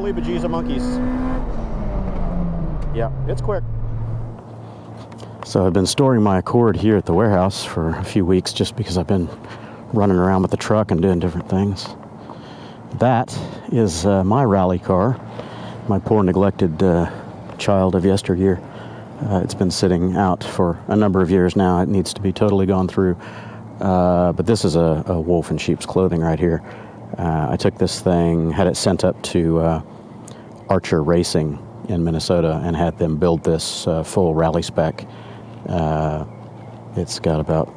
holy bejesus monkeys. Yeah, it's quick. So I've been storing my Accord here at the warehouse for a few weeks just because I've been running around with the truck and doing different things. That is my rally car, my poor neglected child of yesteryear. It's been sitting out for a number of years now. It needs to be totally gone through. But this is a wolf in sheep's clothing right here. I took this thing, had it sent up to Archer Racing in Minnesota and had them build this full rally spec. It's got about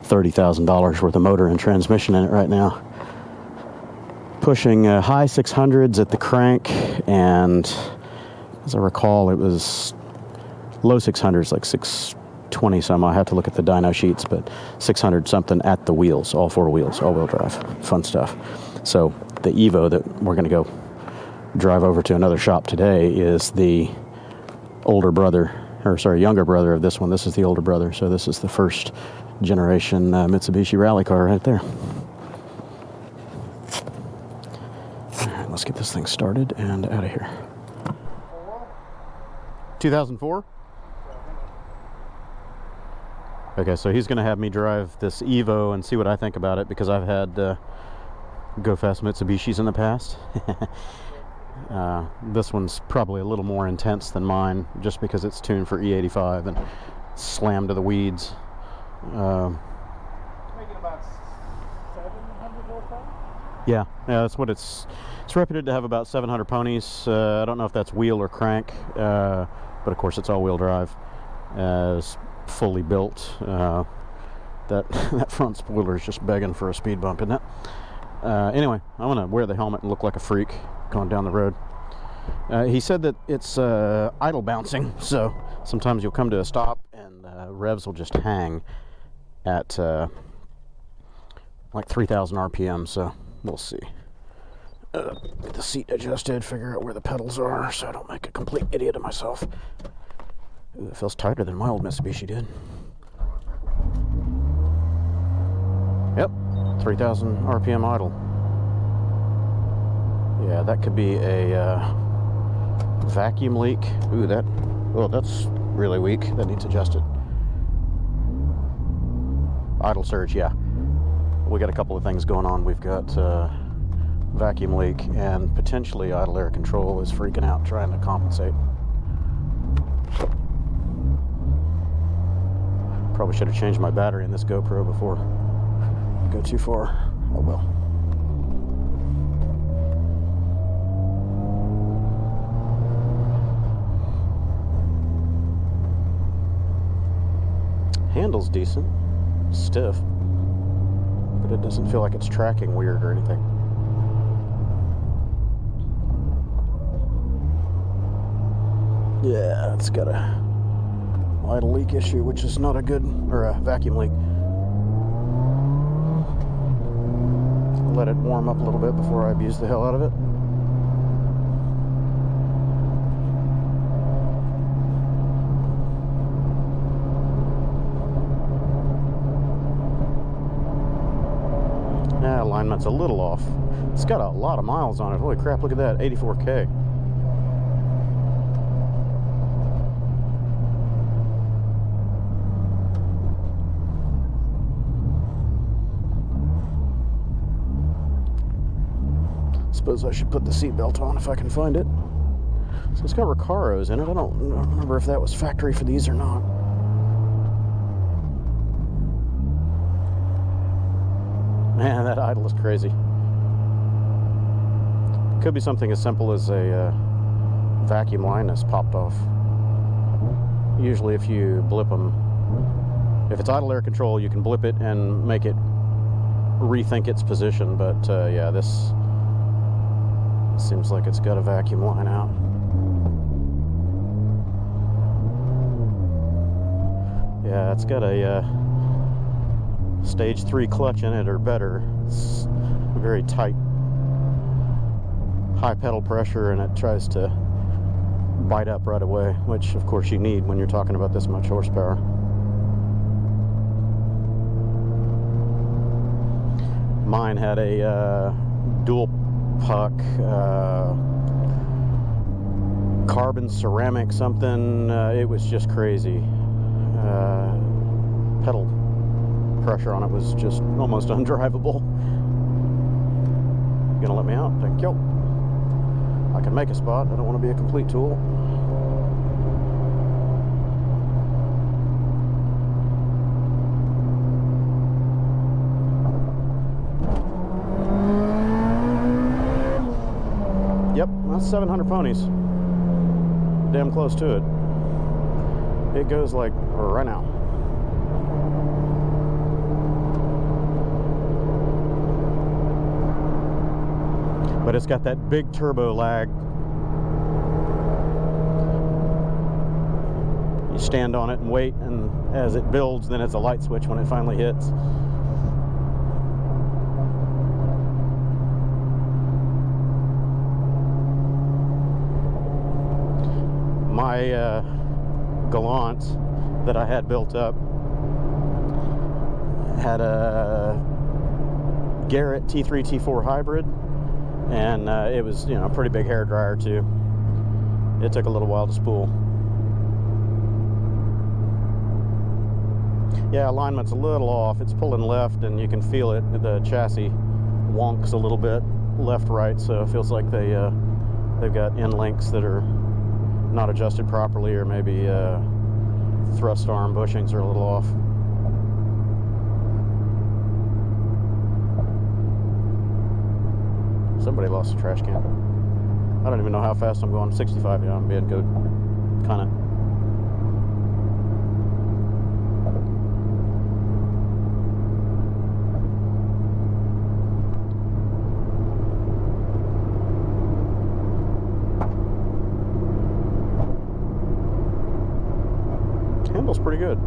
$30,000 worth of motor and transmission in it right now. Pushing high 600s at the crank, and as I recall, it was low 600s, like 620 some. I have to look at the dyno sheets, but 600 something at the wheels, all four wheels, all-wheel drive. Fun stuff. So the EVO that we're going to go drive over to another shop today is the younger brother of this one. This is the older brother, so this is the first generation Mitsubishi rally car right there. All right, let's get this thing started and out of here. 2004? Okay, so he's going to have me drive this EVO and see what I think about it, because I've had go fast Mitsubishis in the past. This one's probably a little more intense than mine, just because it's tuned for E85 and slammed to the weeds. Making about 700 horsepower? Yeah, that's what it's reputed to have, about 700 ponies. I don't know if that's wheel or crank, but of course it's all-wheel drive. It's fully built. That front spoiler is just begging for a speed bump, isn't it? Anyway, I'm gonna wear the helmet and look like a freak going down the road. He said that it's idle bouncing, so sometimes you'll come to a stop and revs will just hang at like 3,000 RPM, so we'll see. Get the seat adjusted, figure out where the pedals are so I don't make a complete idiot of myself. Ooh, it feels tighter than my old Mitsubishi did. Yep, 3,000 RPM idle. Yeah, that could be a vacuum leak. Ooh, that's really weak. That needs adjusted. Idle surge, yeah. We got a couple of things going on. We've got vacuum leak, and potentially idle air control is freaking out trying to compensate. Probably should have changed my battery in this GoPro before I go too far. Oh well. Handle's decent, stiff, but it doesn't feel like it's tracking weird or anything. Yeah, it's got a idle leak issue, which is not a good, or a vacuum leak. Let it warm up a little bit before I abuse the hell out of it. Yeah, alignment's a little off. It's got a lot of miles on it. Holy crap, look at that, 84K. Suppose I should put the seatbelt on if I can find it. So it's got Recaros in it. I don't remember if that was factory for these or not. Man, that idle is crazy. Could be something as simple as a vacuum line that's popped off. Usually if you blip them, if it's idle air control, you can blip it and make it rethink its position, but yeah, this seems like it's got a vacuum line out. Yeah, it's got a stage 3 clutch in it or better. It's very tight, high pedal pressure, and it tries to bite up right away, which of course you need when you're talking about this much horsepower. Mine had a dual puck carbon ceramic something. It was just crazy. Pedal pressure on it was just almost undrivable. You gonna let me out? Thank you. I can make a spot. I don't want to be a complete tool. Yep, that's 700 ponies. Damn close to it. It goes like right now. But it's got that big turbo lag. You stand on it and wait, and as it builds, then it's a light switch when it finally hits. My Galant that I had built up had a Garrett T3 T4 hybrid, and it was, you know, a pretty big hair dryer too. It took a little while to spool. Yeah, alignment's a little off. It's pulling left, and you can feel it. The chassis wonks a little bit left, right, so it feels like they've got end links that are not adjusted properly, or maybe thrust arm bushings are a little off. Somebody lost a trash can. I don't even know how fast I'm going. 65, yeah, I'm being good, kind of. Handles pretty good.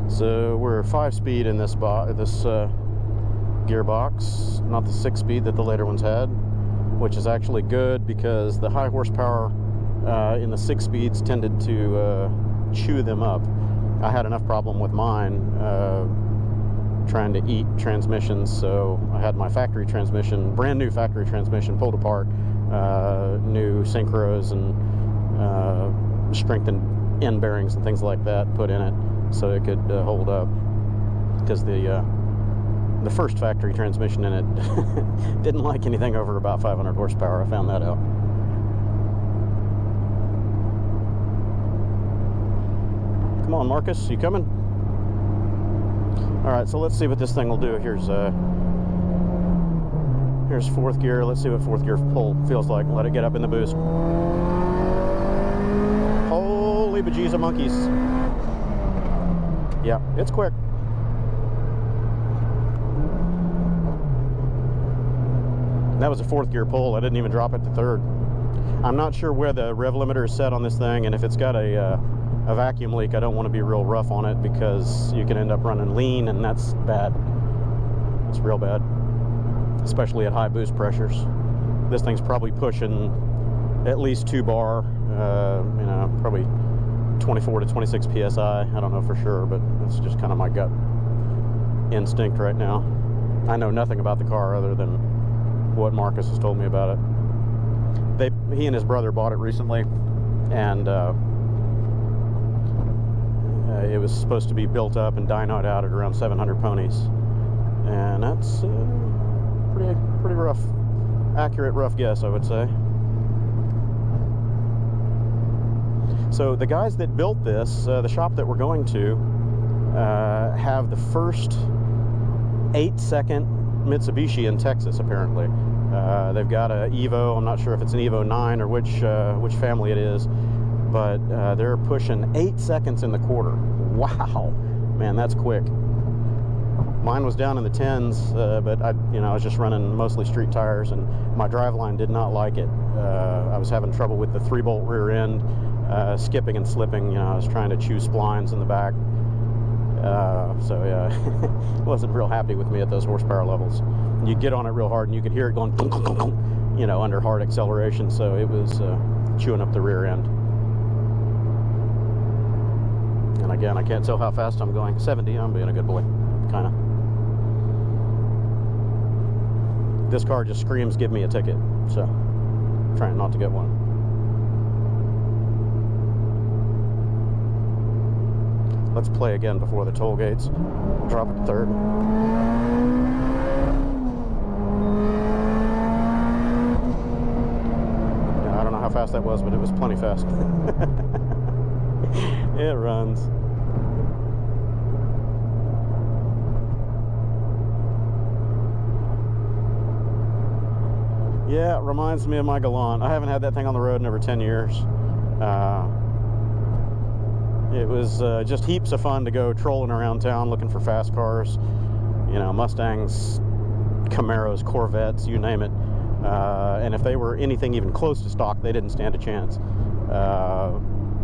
So we're 5-speed in this gearbox, not the 6-speed that the later ones had, which is actually good because the high horsepower in the 6-speeds tended to chew them up. I had enough problem with mine trying to eat transmissions, so I had my factory transmission, brand new factory transmission, pulled apart, new synchros and strengthened end bearings and things like that put in it so it could hold up, because the first factory transmission in it didn't like anything over about 500 horsepower. I found that out. Come on, Marcus, you coming? All right, so let's see what this thing will do. Here's fourth gear. Let's see what fourth gear pull feels like. Let it get up in the boost. Holy bejesus monkeys. Yeah, it's quick. That was a fourth gear pull. I didn't even drop it to third. I'm not sure where the rev limiter is set on this thing, and if it's got a vacuum leak, I don't want to be real rough on it because you can end up running lean, and that's bad. It's real bad, especially at high boost pressures. This thing's probably pushing at least 2 bar, you know, probably 24 to 26 psi. I don't know for sure, but it's just kind of my gut instinct right now. I know nothing about the car other than what Marcus has told me about it. He and his brother bought it recently, and it was supposed to be built up and dynoed out at around 700 ponies, and that's pretty rough, accurate rough guess, I would say. So the guys that built this, the shop that we're going to, have the first 8-second Mitsubishi in Texas, apparently. They've got a EVO. I'm not sure if it's an EVO 9 or which family it is, but they're pushing 8 seconds in the quarter. Wow, man, that's quick. Mine was down in the 10s, but I was just running mostly street tires, and my driveline did not like it. I was having trouble with the 3-bolt rear end, skipping and slipping. I was trying to chew splines in the back. So yeah, wasn't real happy with me at those horsepower levels. You get on it real hard and you could hear it going, you know, under hard acceleration. So it was chewing up the rear end. And again, I can't tell how fast I'm going. 70, I'm being a good boy, kind of. This car just screams, give me a ticket. So, trying not to get one. Let's play again before the toll gates. Drop it to third. Yeah, I don't know how fast that was, but it was plenty fast. It runs. Yeah, it reminds me of my Galant. I haven't had that thing on the road in over 10 years. It was just heaps of fun to go trolling around town looking for fast cars. You know, Mustangs, Camaros, Corvettes, you name it. And if they were anything even close to stock, they didn't stand a chance.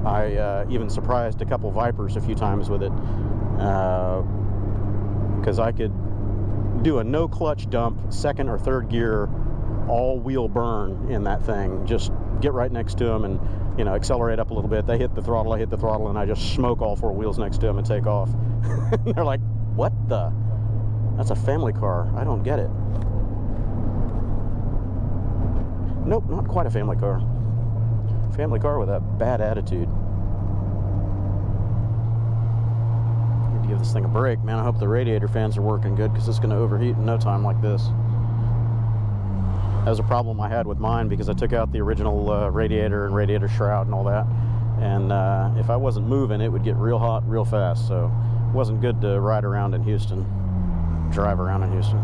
I even surprised a couple Vipers a few times with it. Because I could do a no clutch dump, second or third gear, all wheel burn in that thing. Just get right next to them and, you know, accelerate up a little bit. They hit the throttle, I hit the throttle, and I just smoke all four wheels next to them and take off. They're like, what the? That's a family car. I don't get it. Nope, not quite a family car. Family car with a bad attitude. Need to give this thing a break, man. I hope the radiator fans are working good, because it's going to overheat in no time like this. That was a problem I had with mine, because I took out the original radiator and radiator shroud and all that. And if I wasn't moving, it would get real hot real fast. So it wasn't good to ride around in Houston, drive around in Houston.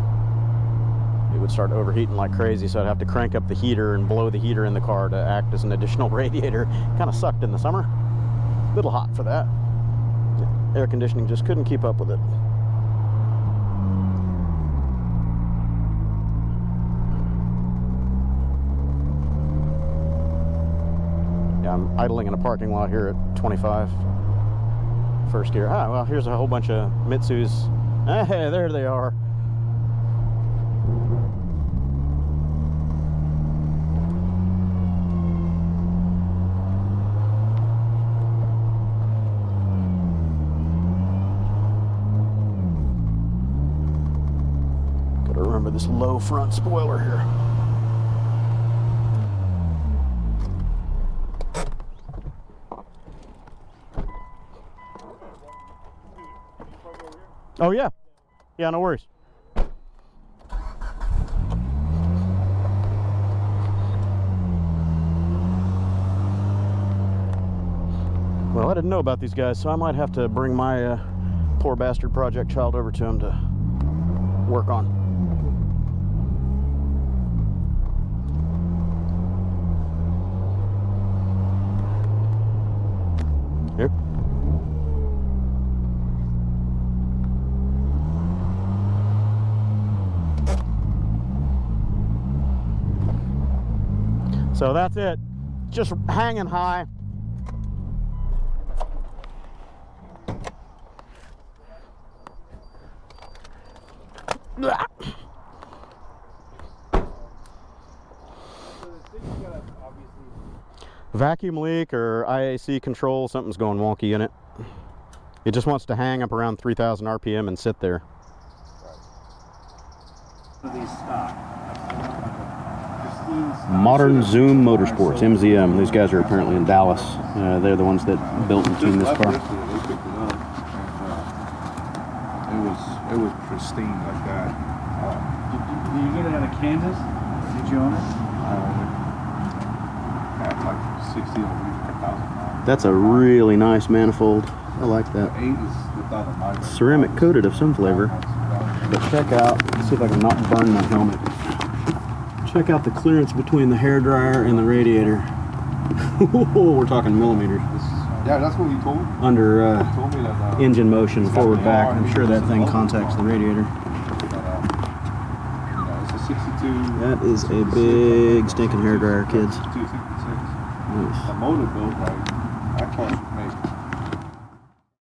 It would start overheating like crazy, so I'd have to crank up the heater and blow the heater in the car to act as an additional radiator. Kind of sucked in the summer. A little hot for that. Air conditioning just couldn't keep up with it. I'm idling in a parking lot here at 25. First gear. Ah, well, here's a whole bunch of Mitsus. Hey, there they are. Gotta remember this low front spoiler here. Oh, yeah. Yeah, no worries. Well, I didn't know about these guys, so I might have to bring my poor bastard project child over to him to work on. Here. So that's it, just hanging high. Vacuum leak or IAC control, something's going wonky in it. It just wants to hang up around 3,000 RPM and sit there. Modern Zoom Motorsports, MZM. These guys are apparently in Dallas. They're the ones that built and tuned this car. It was pristine like that. Did you get it out of Kansas? Did you own it? It's like 60 or 1,000. That's a really nice manifold. I like that. 8 is without a mic. Ceramic coated of some flavor. But check out, let's see if I can not burn my helmet. Check out the clearance between the hairdryer and the radiator. We're talking millimeters. Yeah, that's what he told me. Under Told me that, engine motion, forward, back. I'm sure that thing contacts the radiator. It's a 62. That is a big stinking hairdryer, kids. 62, 66. Nice. The motor built like